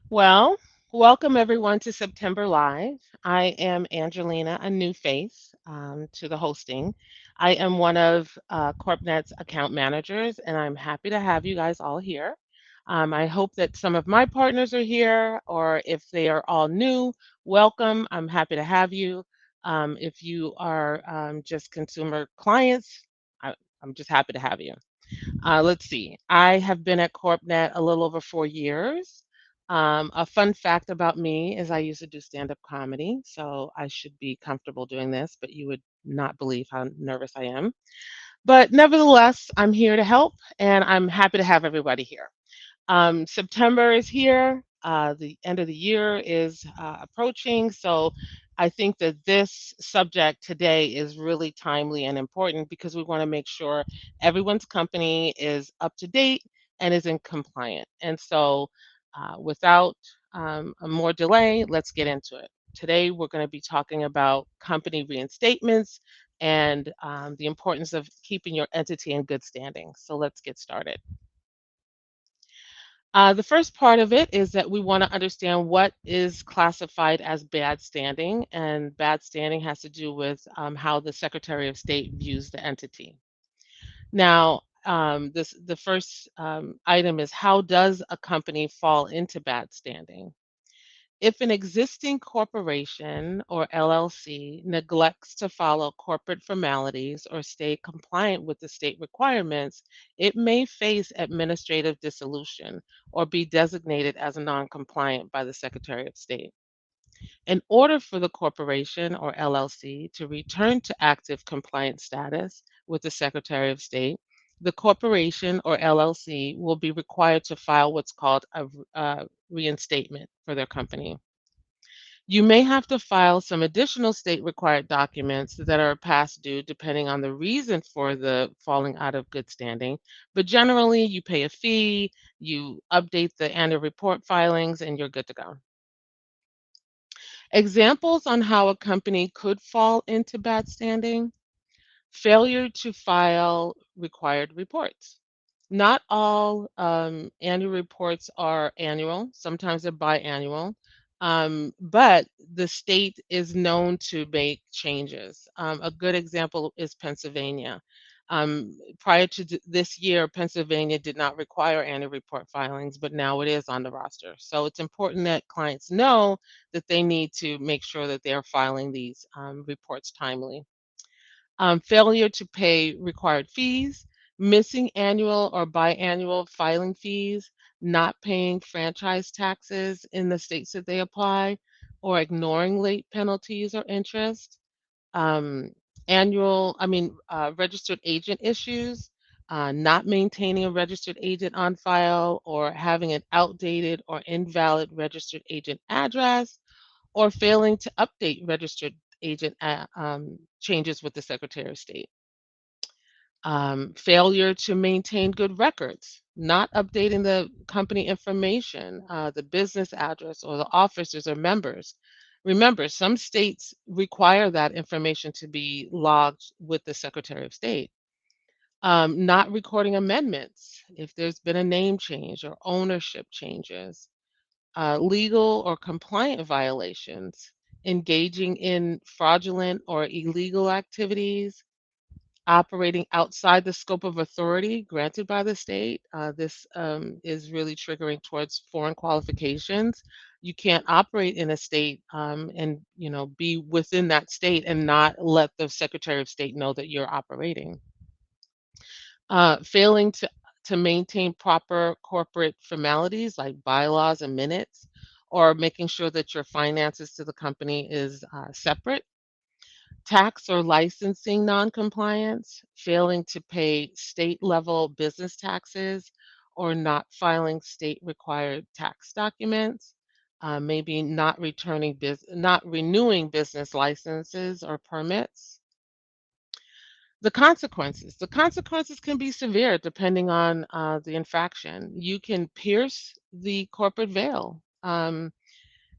Well, welcome everyone to September Live. I am Angelina, a new face to the hosting. I am one of CorpNet's account managers, and I'm happy to have you guys all here. I hope that some of my partners are here, or if they are all new, welcome. I'm happy to have you. If you are just consumer clients, I, I'm just happy to have you. Let's see. I have been at CorpNet a little over 4 years. A fun fact about me is I used to do stand-up comedy, so I should be comfortable doing this, but you would not believe how nervous I am. But nevertheless, I'm here to help, and I'm happy to have everybody here. September is here. The end of the year is approaching. So I think that this subject today is really timely and important because we want to make sure everyone's company is up to date and is in compliant. And so without a more delay, let's get into it. Today, we're going to be talking about company reinstatements and the importance of keeping your entity in good standing. So let's get started. The first part of it is that we want to understand what is classified as bad standing, and bad standing has to do with how the Secretary of State views the entity. Now, the first item is how does a company fall into bad standing? If an existing corporation or LLC neglects to follow corporate formalities or stay compliant with the state requirements, it may face administrative dissolution or be designated as non-compliant by the Secretary of State. In order for the corporation or LLC to return to active compliance status with the Secretary of State, the corporation or LLC will be required to file what's called a reinstatement for their company. You may have to file some additional state required documents that are past due depending on the reason for the falling out of good standing. But generally, you pay a fee, you update the annual report filings, and you're good to go. Examples on how a company could fall into bad standing: failure to file required reports. Not all annual reports are annual, sometimes they're biannual, but the state is known to make changes. A good example is Pennsylvania. Prior to this year, Pennsylvania did not require annual report filings, but now it is on the roster. So it's important that clients know that they need to make sure that they are filing these reports timely. Failure to pay required fees, missing annual or biannual filing fees, not paying franchise taxes in the states that they apply, or ignoring late penalties or interest, um, registered agent issues, not maintaining a registered agent on file, or having an outdated or invalid registered agent address, or failing to update registered agent changes with the Secretary of State. Failure to maintain good records, not updating the company information, the business address, or the officers or members. Remember, some states require that information to be logged with the Secretary of State. Not recording amendments if there's been a name change or ownership changes, legal or compliant violations, engaging in fraudulent or illegal activities, operating outside the scope of authority granted by the state. This is really triggering towards foreign qualifications. You can't operate in a state and be within that state and not let the Secretary of State know that you're operating. Failing to maintain proper corporate formalities like bylaws and minutes, or making sure that your finances to the company is separate. Tax or licensing noncompliance, failing to pay state level business taxes, or not filing state required tax documents, maybe not renewing business licenses or permits. The consequences can be severe depending on the infraction. You can pierce the corporate veil.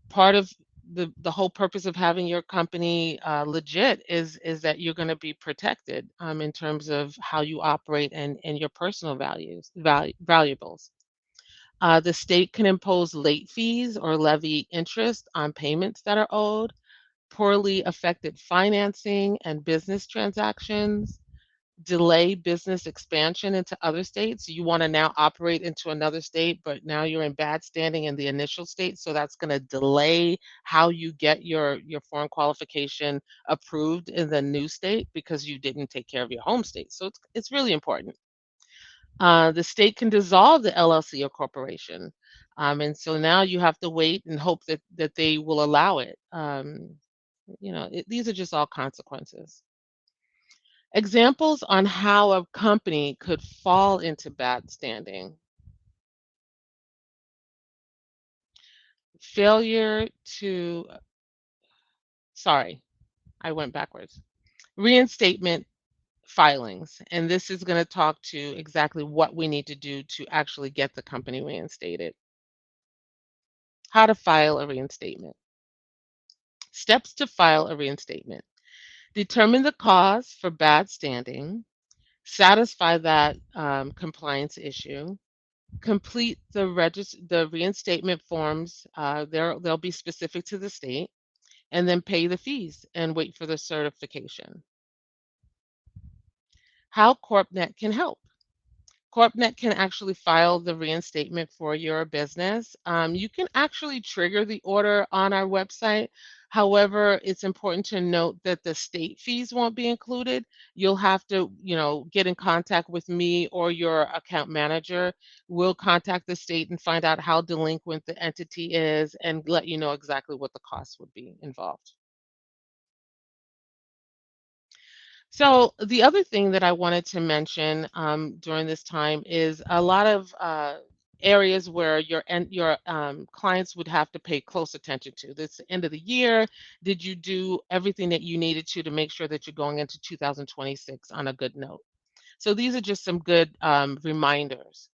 Part of the whole purpose of having your company legit is that you're going to be protected in terms of how you operate and your personal valuables. The state can impose late fees or levy interest on payments that are owed, poorly affected financing and business transactions, delay business expansion into other states. You want to now operate into another state, but now you're in bad standing in the initial state, so that's going to delay how you get your foreign qualification approved in the new state because you didn't take care of your home state. So it's really important. The state can dissolve the LLC or corporation, and so now you have to wait and hope that they will allow it. These are just all consequences. Examples on how a company could fall into bad standing. Failure to, sorry, I went backwards. Reinstatement filings. And this is going to talk to exactly what we need to do to actually get the company reinstated. How to file a reinstatement. Steps to file a reinstatement. Determine the cause for bad standing. Satisfy that compliance issue. Complete the reinstatement forms. They'll be specific to the state, and then pay the fees and wait for the certification. How CorpNet can help. CorpNet can actually file the reinstatement for your business. You can actually trigger the order on our website. However, it's important to note that the state fees won't be included. You'll have to, get in contact with me or your account manager. We'll contact the state and find out how delinquent the entity is and let you know exactly what the costs would be involved. So the other thing that I wanted to mention during this time is a lot of areas where your clients would have to pay close attention to. This end of the year, did you do everything that you needed to make sure that you're going into 2026 on a good note? So these are just some good reminders.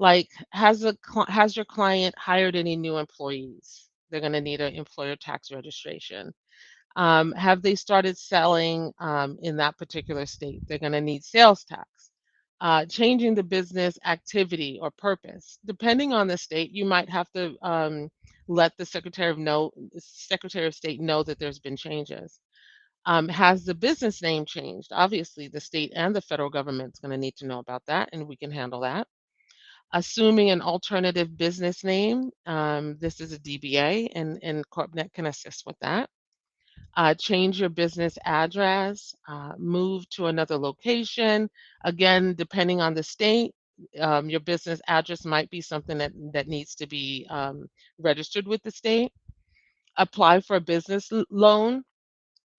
Like, has your client hired any new employees? They're going to need an employer tax registration. Have they started selling in that particular state? They're going to need sales tax. Changing the business activity or purpose. Depending on the state, you might have to let the Secretary of State know that there's been changes. Has the business name changed? Obviously, the state and the federal government's going to need to know about that, and we can handle that. Assuming an alternative business name, this is a DBA, and CorpNet can assist with that. Change your business address, move to another location. Again, depending on the state, your business address might be something that needs to be registered with the state. Apply for a business loan.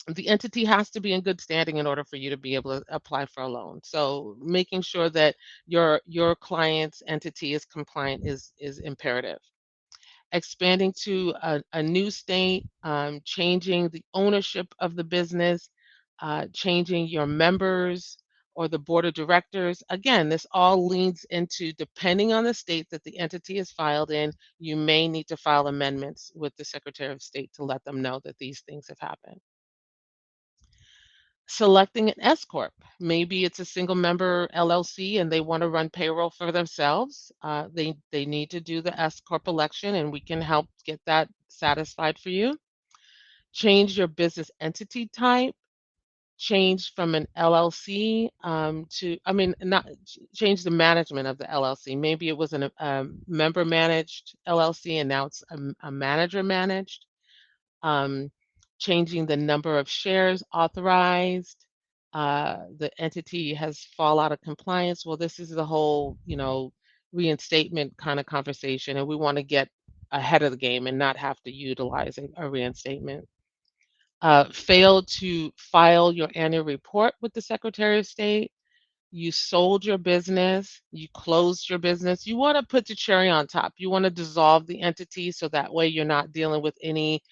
The entity has to be in good standing in order for you to be able to apply for a loan. So making sure that your client's entity is compliant is imperative. Expanding to a new state, changing the ownership of the business, changing your members or the board of directors. Again, this all leads into, depending on the state that the entity is filed in, you may need to file amendments with the Secretary of State to let them know that these things have happened. Selecting an S corp. Maybe it's a single member LLC and they want to run payroll for themselves. They need to do the S corp election, and we can help get that satisfied for you. Change your business entity type. Change from an LLC I mean, not change the management of the LLC. Maybe it was a member managed LLC and now it's a manager managed. um, Changing the number of shares authorized. The entity has fall out of compliance. Well, this is the whole, reinstatement kind of conversation, and we want to get ahead of the game and not have to utilize a reinstatement. Failed to file your annual report with the Secretary of State. You sold your business, you closed your business. You want to put the cherry on top. You want to dissolve the entity so that way you're not dealing with any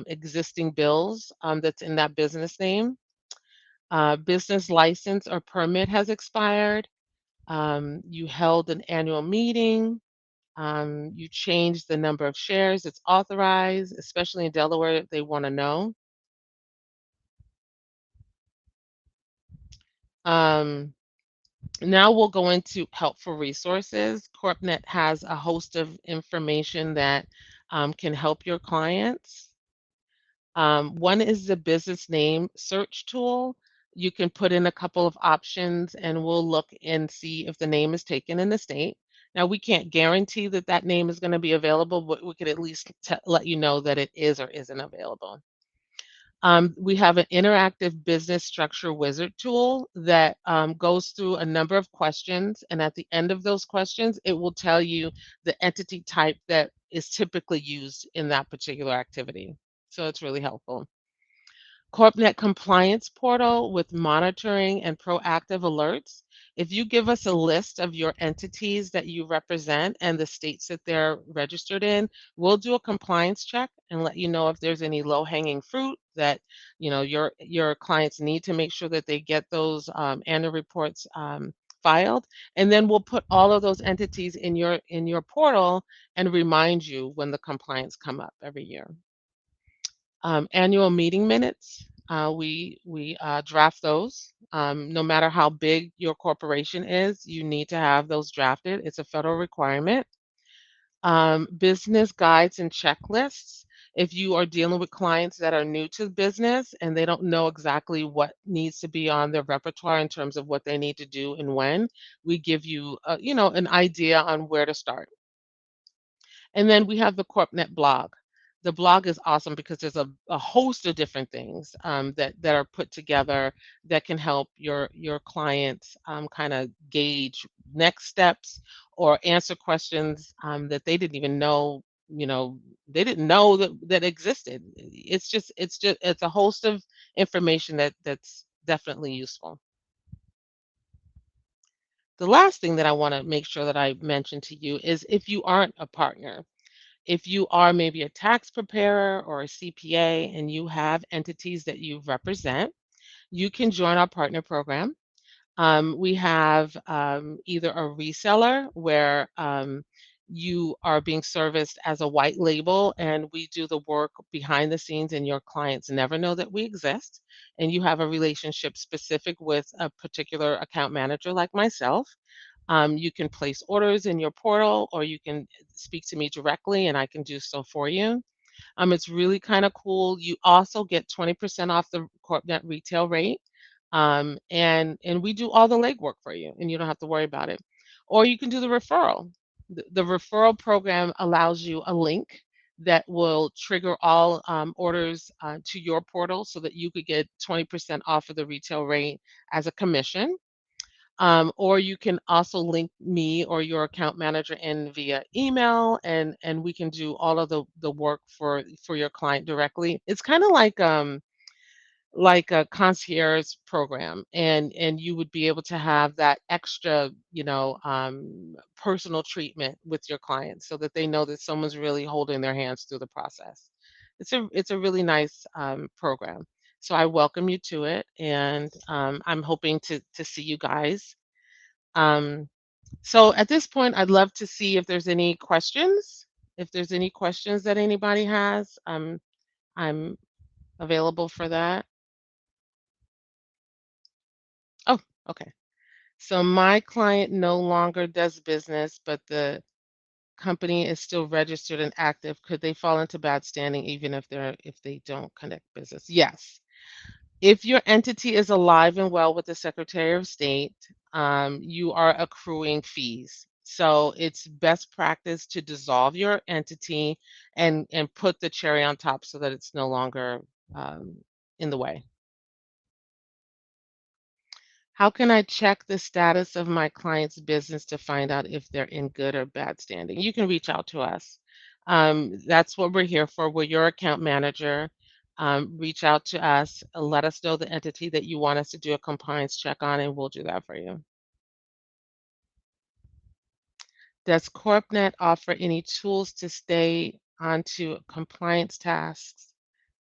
existing bills that's in that business name. Business license or permit has expired. You held an annual meeting. You changed the number of shares that's authorized, especially in Delaware, they want to know. Um, Now we'll go into helpful resources. CorpNet has a host of information that can help your clients. One is the business name search tool. You can put in a couple of options and we'll look and see if the name is taken in the state. Now, we can't guarantee that that name is going to be available, but we could at least let you know that it is or isn't available. We have an interactive business structure wizard tool that goes through a number of questions. And at the end of those questions, it will tell you the entity type that is typically used in that particular activity. So it's really helpful. CorpNet compliance portal with monitoring and proactive alerts. If you give us a list of your entities that you represent and the states that they're registered in, we'll do a compliance check and let you know if there's any low-hanging fruit that your clients need to make sure that they get those annual reports filed. And then we'll put all of those entities in your portal and remind you when the compliance come up every year. Annual meeting minutes, we draft those. No matter how big your corporation is, you need to have those drafted. It's a federal requirement. Business guides and checklists. If you are dealing with clients that are new to business and they don't know exactly what needs to be on their repertoire in terms of what they need to do and when, we give you, an idea on where to start. And then we have the CorpNet blog. The blog is awesome because there's a host of different things that are put together that can help your clients kind of gauge next steps or answer questions that they didn't even know, they didn't know that existed. It's a host of information that's definitely useful. The last thing that I want to make sure that I mention to you is if you aren't a partner, if you are maybe a tax preparer or a CPA and you have entities that you represent, you can join our partner program. We have either a reseller where you are being serviced as a white label and we do the work behind the scenes and your clients never know that we exist. And you have a relationship specific with a particular account manager like myself. You can place orders in your portal or you can speak to me directly and I can do so for you. It's really kind of cool. You also get 20% off the CorpNet retail rate. And we do all the legwork for you and you don't have to worry about it. Or you can do the referral. The referral program allows you a link that will trigger all orders to your portal so that you could get 20% off of the retail rate as a commission. Or you can also link me or your account manager in via email, and we can do all of the work for your client directly. It's kind of like a concierge program, and you would be able to have that extra, personal treatment with your clients so that they know that someone's really holding their hands through the process. It's a really nice program. So I welcome you to it, and I'm hoping to see you guys. Um, so at this point, I'd love to see if there's any questions. If there's any questions that anybody has, I'm available for that. Oh, okay. So my client no longer does business, but the company is still registered and active. Could they fall into bad standing even if they don't connect business? Yes. If your entity is alive and well with the Secretary of State, you are accruing fees. So it's best practice to dissolve your entity and put the cherry on top so that it's no longer in the way. How can I check the status of my client's business to find out if they're in good or bad standing? You can reach out to us. That's what we're here for. We're your account manager. Reach out to us. Let us know the entity that you want us to do a compliance check on, and we'll do that for you. Does CorpNet offer any tools to stay onto compliance tasks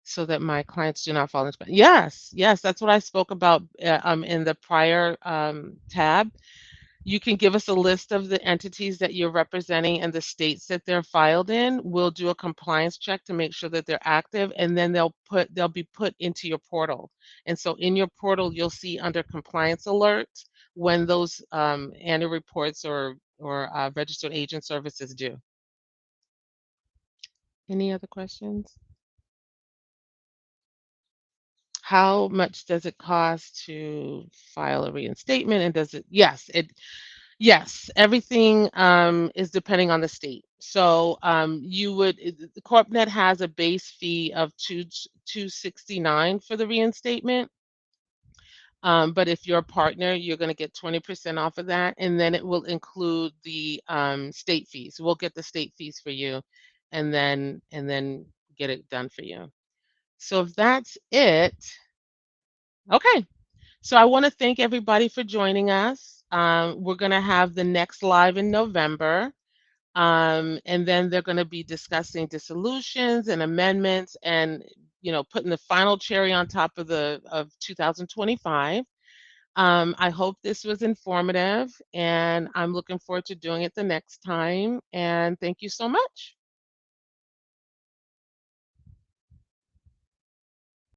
so that my clients do not fall into? Yes, yes, that's what I spoke about in the prior tab. You can give us a list of the entities that you're representing and the states that they're filed in. We'll do a compliance check to make sure that they're active, and then they'll be put into your portal. And so in your portal, you'll see under compliance alerts when those annual reports or registered agent services due. Any other questions? How much does it cost to file a reinstatement, and does it yes, yes, everything, is depending on the state. So, you would the CorpNet has a base fee of 269 for the reinstatement, but if you're a partner, you're gonna get 20% off of that, and then it will include the, state fees. We'll get the state fees for you, and then get it done for you. So if that's it, okay. So I want to thank everybody for joining us. We're going to have the next live in November, and then they're going to be discussing dissolutions and amendments, and putting the final cherry on top of the of 2025. I hope this was informative, and I'm looking forward to doing it the next time. And thank you so much.